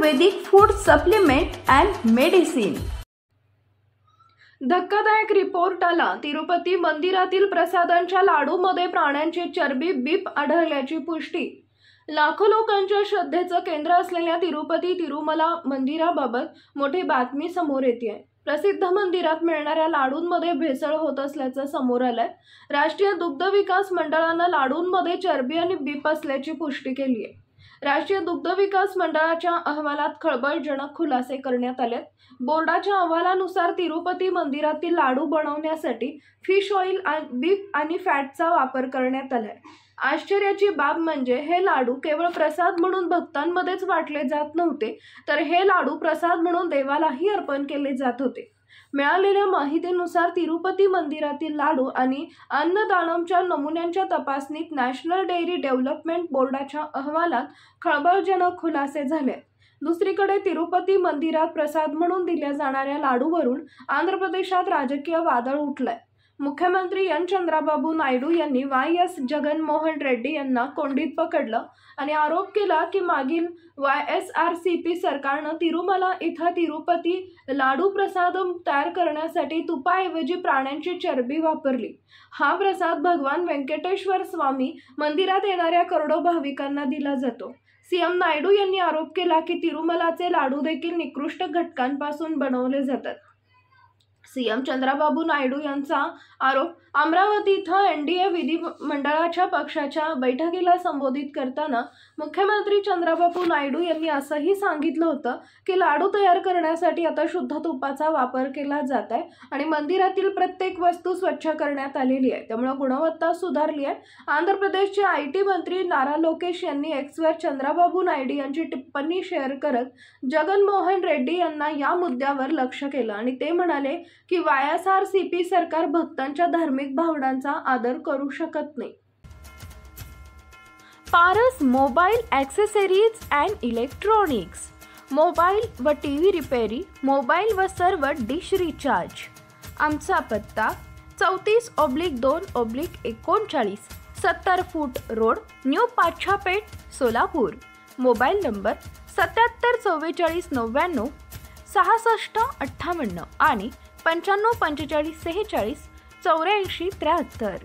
Ayurvedic food supplement and medicine. धक्कादायक report आला। तिरुपती मंदिरातील प्रसादांच्या लाडूमध्ये प्राण्यांची चरबी बीफ आढळल्याची पुष्टी। लाखो लोकांच्या श्रद्धेचं केंद्र असलेल्या तिरुपती तिरुमला मंदिराबाबत मोठी बातमी समोर येते। प्रसिद्ध मंदिरात मिळणाऱ्या लाडूंमध्ये भेसळ होत असल्याचं समोर आलंय। राष्ट्रीय दुग्ध विकास मंडळानं लाडूंमध्ये चरबी आणि बीफ असल्याची पुष्टी केली आहे। राष्ट्रीय दुग्ध विकास मंडळाच्या अहवालात खळबळजनक खुलासे करण्यात आले। बोर्डाच्या अहवालानुसार तिरुपती मंदिरातील लाडू बनवण्यासाठी फिश ऑइल, बीफ आणि फॅटचा वापर करण्यात आलाय। आश्चर्याची बाब म्हणजे हे लाडू केवळ प्रसाद म्हणून भक्तांमध्येच वाटले जात नव्हते, तर हे लाडू प्रसाद म्हणून देवालाही अर्पण केले जात होते। मिळालेल्या माहितीनुसार तिरुपती मंदिरातील लाडू आणि अन्नदानमच्या नमुन्यांच्या तपासणीत नॅशनल डेअरी डेव्हलपमेंट बोर्डाच्या अहवालात खळबळजनक खुलासे झाले। दुसरीकडे तिरुपती मंदिरात प्रसाद म्हणून दिल्या जाणाऱ्या लाडूवरून आंध्र प्रदेशात राजकीय वादळ उठलंय। मुख्यमंत्री एन चंद्राबाबू नायडू यांनी वाय.एस. जगनमोहन रेड्डी यांना कोंडीत पकडलं आणि आरोप केला की मागील वाय.एस.आर.सी.पी. सरकारनं तिरुमला इथं तिरुपती लाडू प्रसाद तयार करण्यासाठी तुपाऐवजी प्राण्यांची चरबी वापरली। हा प्रसाद भगवान व्यंकटेश्वर स्वामी मंदिरात येणाऱ्या करोडो भाविकांना दिला जातो। सीएम नायडू यांनी आरोप केला की तिरुमलाचे लाडू देखील निकृष्ट घटकांपासून बनवले जातात। सीएम चंद्राबाबू नायडू यांचा आरोप अमरावती इथं एनडीए विधिमंडळाच्या पक्षाच्या बैठकीला संबोधित करताना मुख्यमंत्री चंद्राबाबू नायडू यांनी असंही सांगितलं होतं की लाडू तयार करण्यासाठी आता शुद्ध तुपाचा वापर केला जात आहे आणि मंदिरातील प्रत्येक वस्तू स्वच्छ करण्यात आलेली आहे, त्यामुळे गुणवत्ता सुधारली आहे। आंध्र प्रदेशचे IT मंत्री नारा लोकेश यांनी एक्सवर चंद्राबाबू नायडू यांची टिप्पणी शेअर करत जगनमोहन रेड्डी यांना या मुद्द्यावर लक्ष केलं आणि ते म्हणाले की वाय.एस.आर.सी.पी. सरकार भक्तांच्या धार्मिक भावनांचा आदर करू शकत नाही। Paras mobile accessories and electronics, mobile व टीव्ही रिपेरी, मोबाईल व सर्व डिश रिचार्ज। आमचा पत्ता 34/2/39, 70 फूट road, new Pachhapeth, Solapur. Mobile number 774499 6658 आणि 954546 8473।